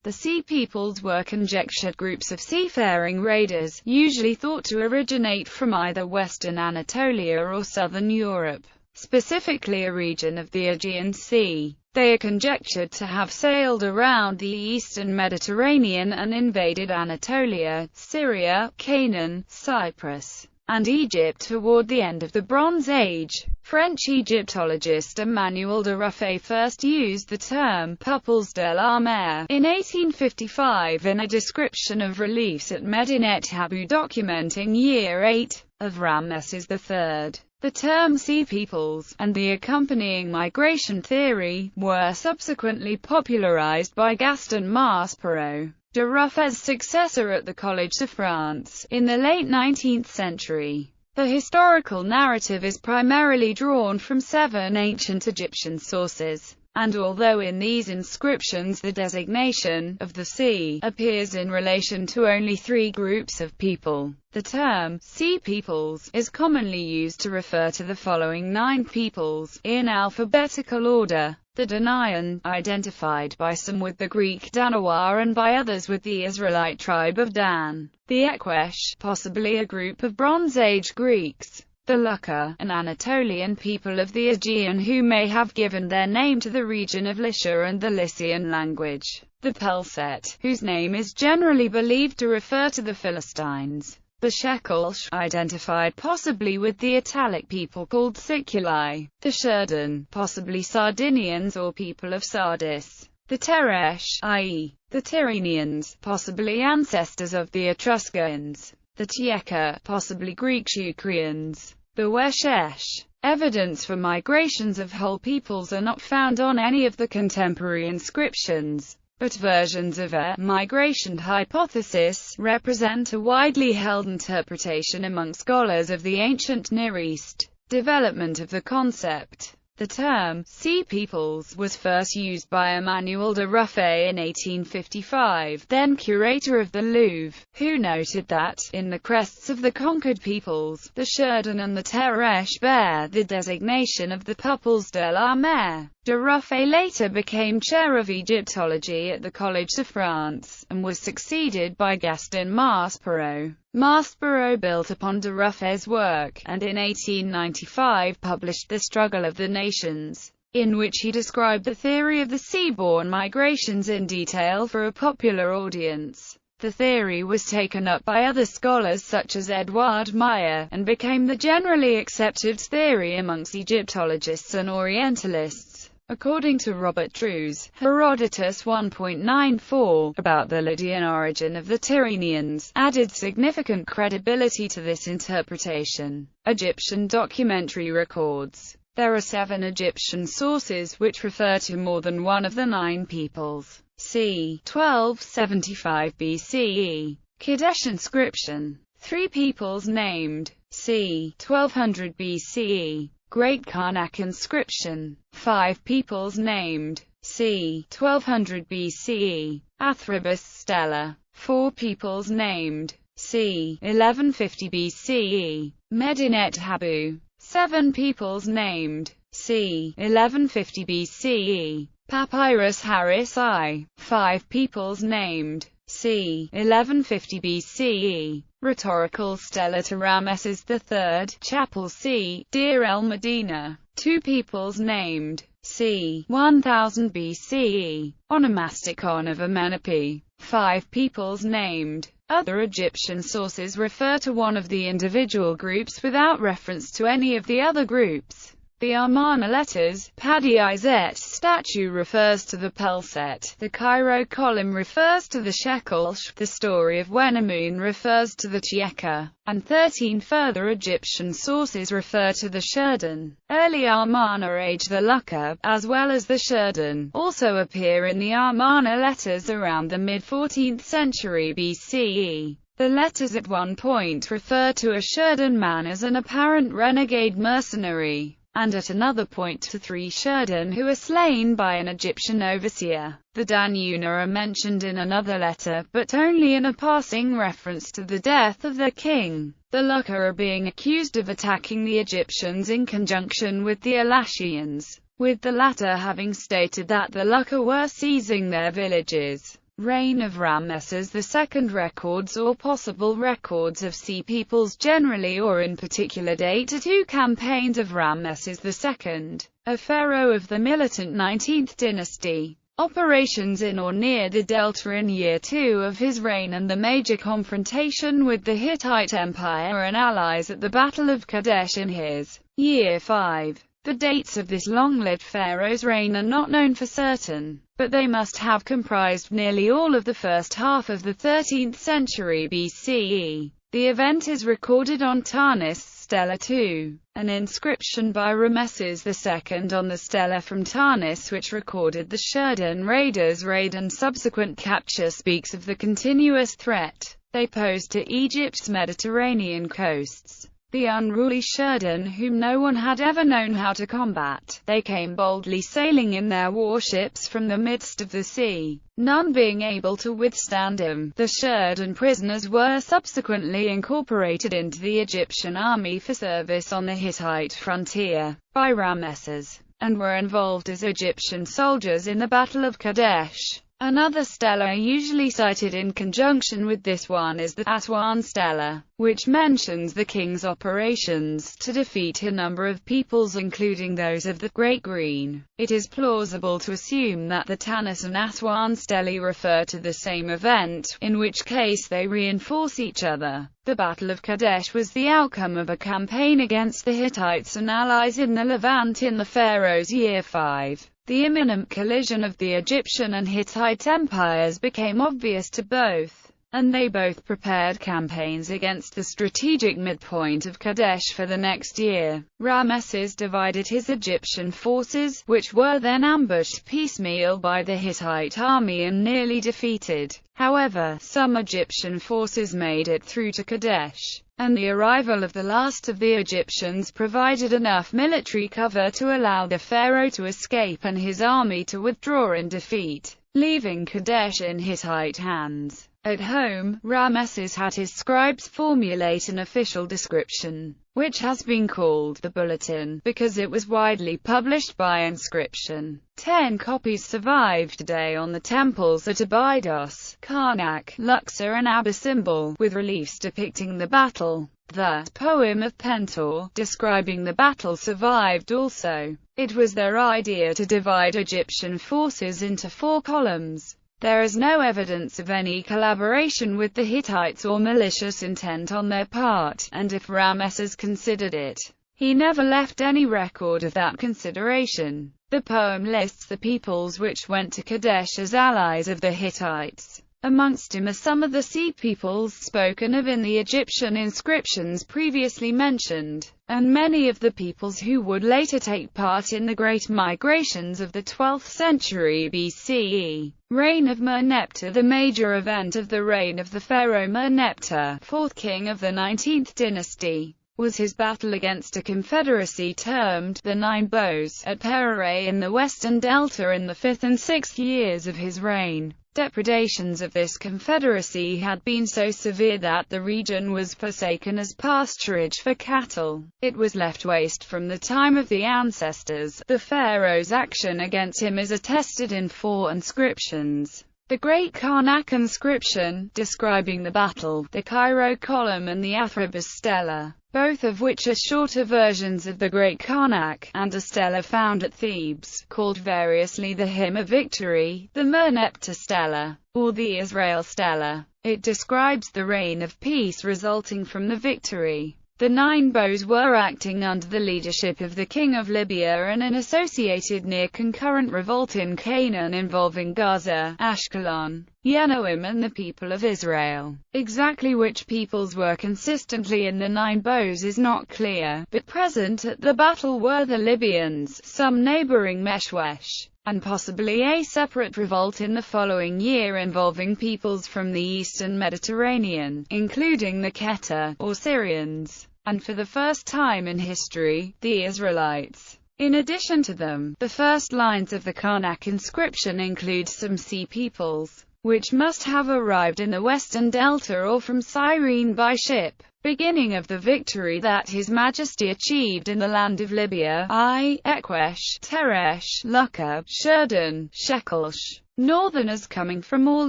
The Sea Peoples were conjectured groups of seafaring raiders, usually thought to originate from either western Anatolia or southern Europe, specifically a region of the Aegean Sea. They are conjectured to have sailed around the eastern Mediterranean and invaded Anatolia, Syria, Canaan, Cyprus, and Egypt toward the end of the Bronze Age. French Egyptologist Emmanuel de Ruffey first used the term «peuples de la mer» in 1855 in a description of reliefs at Medinet Habu documenting year 8 of Ramesses III. The term Sea Peoples, and the accompanying migration theory, were subsequently popularized by Gaston Maspero, de Ruffey's successor at the Collège de France, in the late 19th century. The historical narrative is primarily drawn from 7 ancient Egyptian sources, and although in these inscriptions the designation of the sea appears in relation to only 3 groups of people, the term Sea Peoples is commonly used to refer to the following 9 peoples, in alphabetical order: the Danaan, identified by some with the Greek Danawa and by others with the Israelite tribe of Dan; the Ekwesh, possibly a group of Bronze Age Greeks; the Lucca, an Anatolian people of the Aegean who may have given their name to the region of Lycia and the Lycian language; the Pelset, whose name is generally believed to refer to the Philistines; the Shekelsh, identified possibly with the Italic people called Siculi; the Sherdan, possibly Sardinians or people of Sardis; the Teresh, i.e., the Tyrrhenians, possibly ancestors of the Etruscans; the Tieka, possibly Greek Teucrians; the Weshesh. Evidence for migrations of whole peoples are not found on any of the contemporary inscriptions, but versions of a migration hypothesis represent a widely held interpretation among scholars of the ancient Near East. Development of the concept. The term Sea Peoples was first used by Emmanuel de Ruffey in 1855, then curator of the Louvre, who noted that, in the crests of the conquered peoples, the Sherdan and the Teresh bear the designation of the peuples de la mer. De Ruffey later became chair of Egyptology at the Collège de France, and was succeeded by Gaston Maspero. Maspero built upon de Ruffey's work, and in 1895 published The Struggle of the Nations, in which he described the theory of the seaborne migrations in detail for a popular audience. The theory was taken up by other scholars such as Edouard Meyer, and became the generally accepted theory amongst Egyptologists and Orientalists. According to Robert Drews, Herodotus 1.94, about the Lydian origin of the Tyrrhenians, added significant credibility to this interpretation. Egyptian documentary records. There are 7 Egyptian sources which refer to more than one of the 9 peoples. c. 1275 BCE. Kadesh inscription. 3 peoples named. c. 1200 BCE. Great Karnak inscription. 5 peoples named. c. 1200 BCE. Attribution Stella. 4 peoples named. c. 1150 BCE. Medinet Habu. 7 peoples named. c. 1150 BCE. Papyrus Harris I. 5 peoples named. c. 1150 BCE. Rhetorical Stela to Ramesses III. Chapel c. Deir el Medina. 2 peoples named. c. 1000 BCE. Onomasticon of Amenepi. 5 peoples named. Other Egyptian sources refer to one of the individual groups without reference to any of the other groups. The Amarna letters, Paddy Izet statue refers to the Pelset, the Cairo column refers to the Shekelsh, the story of Wenamun refers to the Tieka, and 13 further Egyptian sources refer to the Sherdan. Early Amarna age the Lucca, as well as the Sherdan, also appear in the Amarna letters around the mid-14th century BCE. The letters at one point refer to a Sherdan man as an apparent renegade mercenary, and at another point to 3 Sherdan who are slain by an Egyptian overseer. The Danuna are mentioned in another letter, but only in a passing reference to the death of their king. The Lucca are being accused of attacking the Egyptians in conjunction with the Elashians, with the latter having stated that the Lucca were seizing their villages. reign of Ramesses II. Records or possible records of sea peoples generally or in particular date to two campaigns of Ramesses II, a pharaoh of the militant 19th dynasty. Operations in or near the Delta in year 2 of his reign and the major confrontation with the Hittite Empire and allies at the Battle of Kadesh in his year 5. The dates of this long-lived pharaoh's reign are not known for certain, but they must have comprised nearly all of the first half of the 13th century BCE. The event is recorded on Untitled Stella II, an inscription by Ramesses II on the stela from Tanis which recorded the Sheridan raiders' raid and subsequent capture, speaks of the continuous threat they posed to Egypt's Mediterranean coasts. The unruly Sheridan, whom no one had ever known how to combat, they came boldly sailing in their warships from the midst of the sea, none being able to withstand him. The Sheridan prisoners were subsequently incorporated into the Egyptian army for service on the Hittite frontier by Ramesses, and were involved as Egyptian soldiers in the Battle of Kadesh. Another stela usually cited in conjunction with this one is the Aswan Stella, which mentions the king's operations to defeat a number of peoples including those of the Great Green. It is plausible to assume that the Tanis and Aswan stelae refer to the same event, in which case they reinforce each other. The Battle of Kadesh was the outcome of a campaign against the Hittites and allies in the Levant in the pharaoh's year 5. The imminent collision of the Egyptian and Hittite empires became obvious to both, and they both prepared campaigns against the strategic midpoint of Kadesh for the next year. Ramesses divided his Egyptian forces, which were then ambushed piecemeal by the Hittite army and nearly defeated. However, some Egyptian forces made it through to Kadesh, and the arrival of the last of the Egyptians provided enough military cover to allow the pharaoh to escape and his army to withdraw in defeat, leaving Kadesh in Hittite hands. At home, Ramesses had his scribes formulate an official description, which has been called the Bulletin, because it was widely published by inscription. 10 copies survive today on the temples at Abydos, Karnak, Luxor and Abyssimbel, with reliefs depicting the battle. The poem of Pentor, describing the battle, survived also. It was their idea to divide Egyptian forces into 4 columns. There is no evidence of any collaboration with the Hittites or malicious intent on their part, and if Ramesses considered it, he never left any record of that consideration. The poem lists the peoples which went to Kadesh as allies of the Hittites. Amongst them are some of the sea peoples spoken of in the Egyptian inscriptions previously mentioned, and many of the peoples who would later take part in the great migrations of the 12th century BCE. Reign of Merneptah. The major event of the reign of the pharaoh Merneptah, 4th king of the 19th dynasty, was his battle against a confederacy termed the Nine Bows, at Perae in the western delta in the 5th and 6th years of his reign. Depredations of this confederacy had been so severe that the region was forsaken as pasturage for cattle. It was left waste from the time of the ancestors. The pharaoh's action against him is attested in 4 inscriptions. The Great Karnak inscription, describing the battle, the Cairo column and the Attribution Stella, both of which are shorter versions of the Great Karnak, and a stela found at Thebes, called variously the Hymn of Victory, the Merneptah Stella, or the Israel Stella. It describes the reign of peace resulting from the victory. The Nine Bows were acting under the leadership of the king of Libya and an associated near-concurrent revolt in Canaan involving Gaza, Ashkelon, Yenoim and the people of Israel. Exactly which peoples were consistently in the Nine Bows is not clear, but present at the battle were the Libyans, some neighboring Meshwesh, and possibly a separate revolt in the following year involving peoples from the eastern Mediterranean, including the Kheta, or Syrians, and for the first time in history, the Israelites. In addition to them, the first lines of the Karnak inscription include some sea peoples, which must have arrived in the western delta or from Cyrene by ship, beginning of the victory that His Majesty achieved in the land of Libya, i.e., Ekwesh, Teresh, Lukkab, Sheridan, Shekelsh, northerners coming from all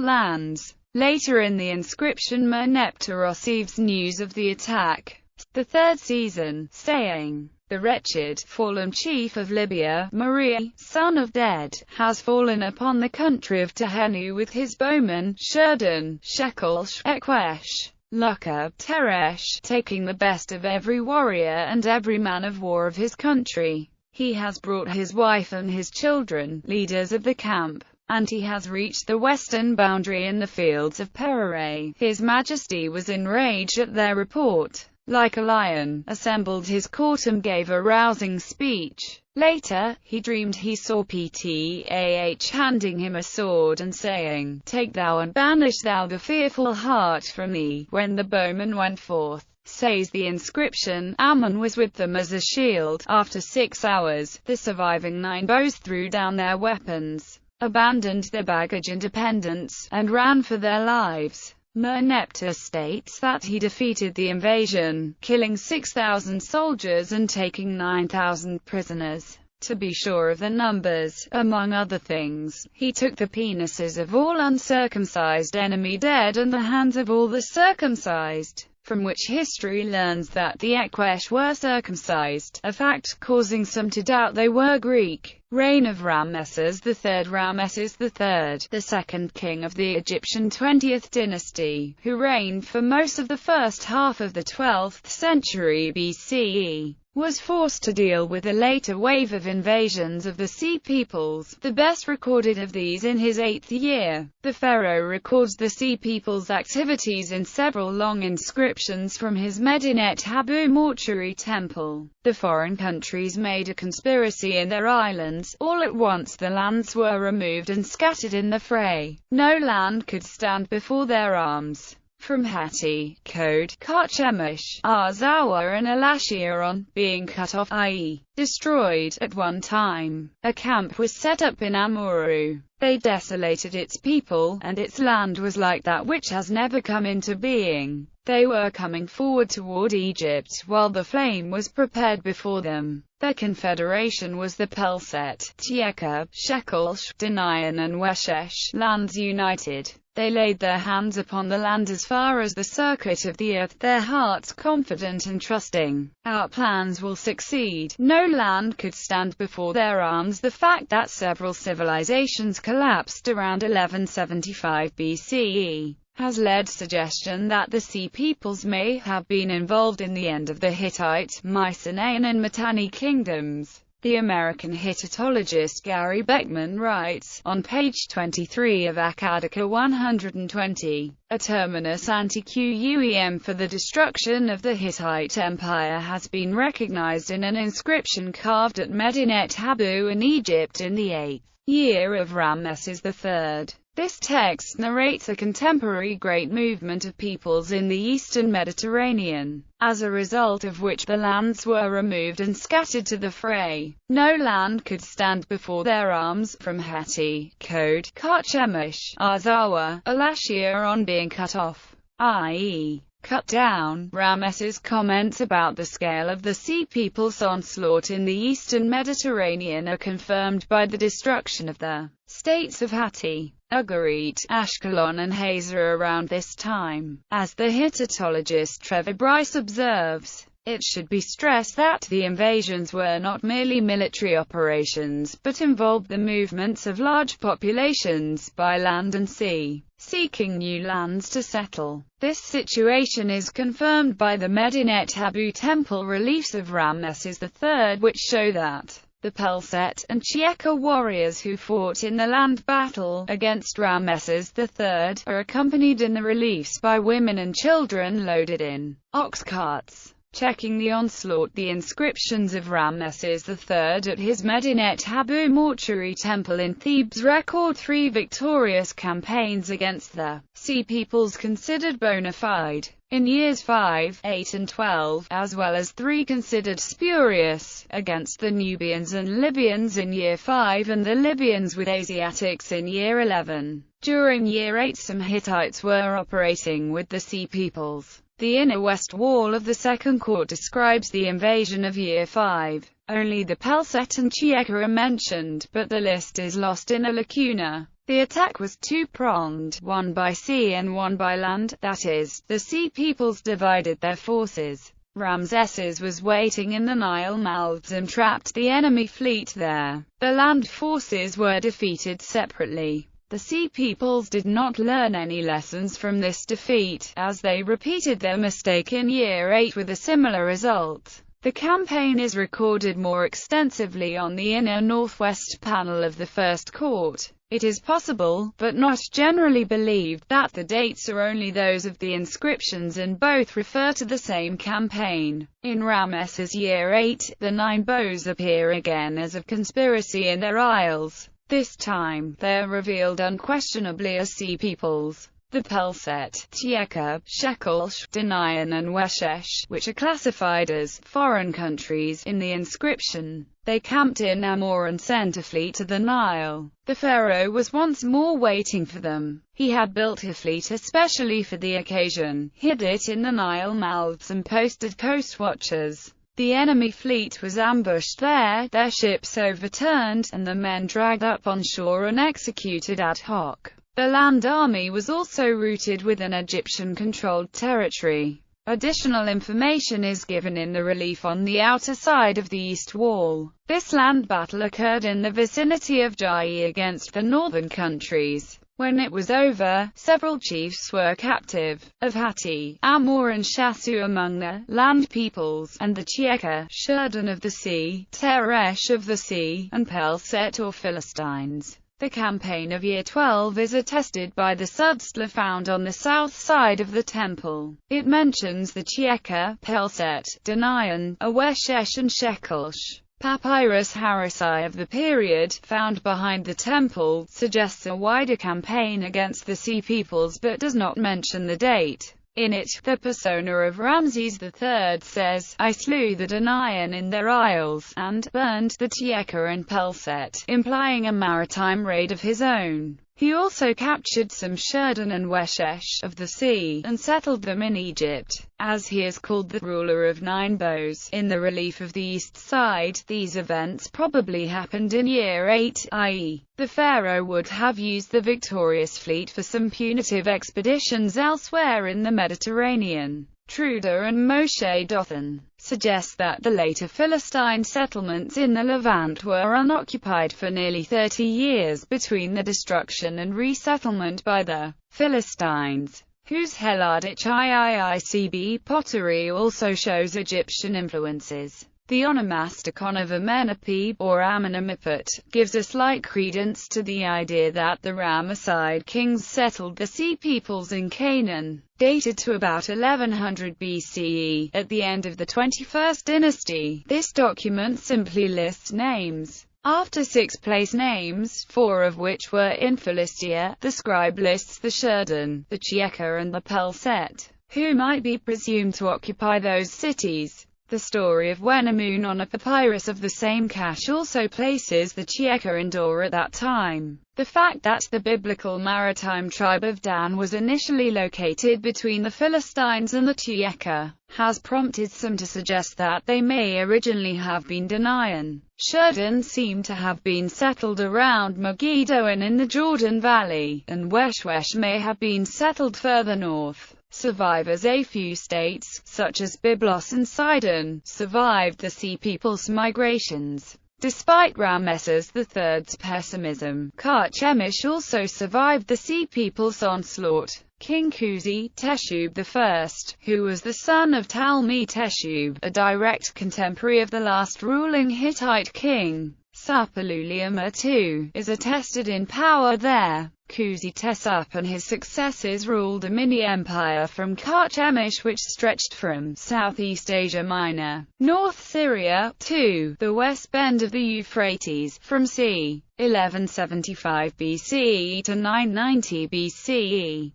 lands. Later in the inscription, Merneptah receives news of the attack, the third season, saying, "The wretched, fallen chief of Libya, Maria, son of Dead, has fallen upon the country of Tehenu with his bowmen, Shurdan, Shekelsh, Ekwesh, Lucca, Teresh, taking the best of every warrior and every man of war of his country. He has brought his wife and his children, leaders of the camp, and he has reached the western boundary in the fields of Perere. His Majesty was enraged at their report. Like a lion, assembled his court and gave a rousing speech. Later, he dreamed he saw Ptah handing him a sword and saying, 'Take thou and banish thou the fearful heart from thee.' When the bowman went forth," says the inscription, "Ammon was with them as a shield. After 6 hours, the surviving 9 bows threw down their weapons, abandoned their baggage and dependents, and ran for their lives." Merneptah states that he defeated the invasion, killing 6,000 soldiers and taking 9,000 prisoners. To be sure of the numbers, among other things, he took the penises of all uncircumcised enemy dead and the hands of all the circumcised, from which history learns that the Ekwesh were circumcised, a fact causing some to doubt they were Greek. Reign of Ramesses III. Ramesses III, the second king of the Egyptian 20th dynasty, who reigned for most of the first half of the 12th century BCE, was forced to deal with a later wave of invasions of the Sea Peoples, the best recorded of these in his 8th year. The pharaoh records the Sea Peoples' activities in several long inscriptions from his Medinet Habu mortuary temple. The foreign countries made a conspiracy in their islands. All at once the lands were removed and scattered in the fray. No land could stand before their arms. From Hatti, Code, Karchemish, Arzawa and Elashiron, being cut off, i.e., destroyed, at one time, a camp was set up in Amuru. They desolated its people, and its land was like that which has never come into being. They were coming forward toward Egypt, while the flame was prepared before them. Their confederation was the Pelset, Tieka, Shekelsh, Denian and Weshesh, lands united. They laid their hands upon the land as far as the circuit of the earth, their hearts confident and trusting. Our plans will succeed. No land could stand before their arms. The fact that several civilizations collapsed around 1175 BCE has led suggestion that the Sea Peoples may have been involved in the end of the Hittite, Mycenaean and Mitanni kingdoms. The American Hittitologist Gary Beckman writes, on page 23 of Akkadica 120, "A terminus antiquem for the destruction of the Hittite Empire has been recognized in an inscription carved at Medinet Habu in Egypt in the 8th year of Ramesses III. This text narrates a contemporary great movement of peoples in the eastern Mediterranean, as a result of which the lands were removed and scattered to the fray. No land could stand before their arms, from Hatti, Code, Karchemish, Arzawa, Elashiron being cut off, i.e., cut down." Ramesses comments about the scale of the Sea Peoples' onslaught in the eastern Mediterranean are confirmed by the destruction of the states of Hatti, Ugarit, Ashkelon and Hazor around this time. As the Hittitologist Trevor Bryce observes, it should be stressed that the invasions were not merely military operations, but involved the movements of large populations, by land and sea, seeking new lands to settle. This situation is confirmed by the Medinet Habu temple reliefs of Ramesses III, which show that the Pelset and Chieka warriors who fought in the land battle against Ramesses III are accompanied in the reliefs by women and children loaded in ox carts. Checking the onslaught, the inscriptions of Ramesses III at his Medinet Habu mortuary temple in Thebes record 3 victorious campaigns against the Sea Peoples considered bona fide in years 5, 8 and 12, as well as 3 considered spurious, against the Nubians and Libyans in year 5 and the Libyans with Asiatics in year 11. During year 8 some Hittites were operating with the Sea Peoples. The inner west wall of the second court describes the invasion of year 5. Only the Pelset and Chieka are mentioned, but the list is lost in a lacuna. The attack was two-pronged, one by sea and one by land, that is, the Sea Peoples divided their forces. Ramesses was waiting in the Nile mouths and trapped the enemy fleet there. The land forces were defeated separately. The Sea Peoples did not learn any lessons from this defeat, as they repeated their mistake in Year 8 with a similar result. The campaign is recorded more extensively on the inner northwest panel of the First Court. It is possible, but not generally believed, that the dates are only those of the inscriptions and both refer to the same campaign. In Ramesses Year 8, the 9 bows appear again as a conspiracy in their isles. This time, they are revealed unquestionably as Sea Peoples. The Pelset, Tieka, Shekelsh, Danayan and Weshesh, which are classified as foreign countries in the inscription. They camped in Amor and sent a fleet to the Nile. The pharaoh was once more waiting for them. He had built a fleet especially for the occasion, hid it in the Nile mouths and posted coast watchers. The enemy fleet was ambushed there, their ships overturned, and the men dragged up on shore and executed ad hoc. The land army was also routed within Egyptian-controlled territory. Additional information is given in the relief on the outer side of the east wall. This land battle occurred in the vicinity of Jai against the northern countries. When it was over, several chiefs were captive, of Hatti, Amor and Shasu among the land peoples, and the Tieka, Shurdan of the sea, Teresh of the sea, and Pelset or Philistines. The campaign of Year 12 is attested by the Sudstla found on the south side of the temple. It mentions the Tieka, Pelset, Danayan, Aweshesh and Shekelsh. Papyrus Harrisai of the period, found behind the temple, suggests a wider campaign against the Sea Peoples but does not mention the date. In it, the persona of Ramses III says, "I slew the Danayan in their isles, and burned the Tieka and Pelset," implying a maritime raid of his own. He also captured some Shurdan and Weshesh of the sea, and settled them in Egypt, as he is called the ruler of 9 bows. In the relief of the east side, these events probably happened in Year 8, i.e., the pharaoh would have used the victorious fleet for some punitive expeditions elsewhere in the Mediterranean. Truda and Moshe Dothan suggest that the later Philistine settlements in the Levant were unoccupied for nearly 30 years between the destruction and resettlement by the Philistines, whose Heladich Iicb pottery also shows Egyptian influences. The onomasticon of Merneptah, or Amenemipet, gives a slight credence to the idea that the Ramesside kings settled the Sea Peoples in Canaan, dated to about 1100 BCE, at the end of the 21st dynasty. This document simply lists names. After 6 place names, 4 of which were in Philistia, the scribe lists the Shurdan, the Tieka and the Pelset, who might be presumed to occupy those cities. The story of Wenamun on a papyrus of the same cache also places the Tieka in Dor at that time. The fact that the biblical maritime tribe of Dan was initially located between the Philistines and the Tieka has prompted some to suggest that they may originally have been Danayan. Shurdan seem to have been settled around Megiddo and in the Jordan Valley, and Weshwesh may have been settled further north. Survivors: a few states, such as Byblos and Sidon, survived the Sea Peoples' migrations. Despite Ramesses III's pessimism, Karchemish also survived the Sea Peoples' onslaught. King Kusi, Teshub I, who was the son of Talmi Teshub, a direct contemporary of the last ruling Hittite king, Sapaluliuma II, is attested in power there. Kusi-Teshup and his successors ruled a mini-empire from Karchemish which stretched from Southeast Asia Minor, North Syria, to the west bend of the Euphrates, from c. 1175 BCE to 990 BCE.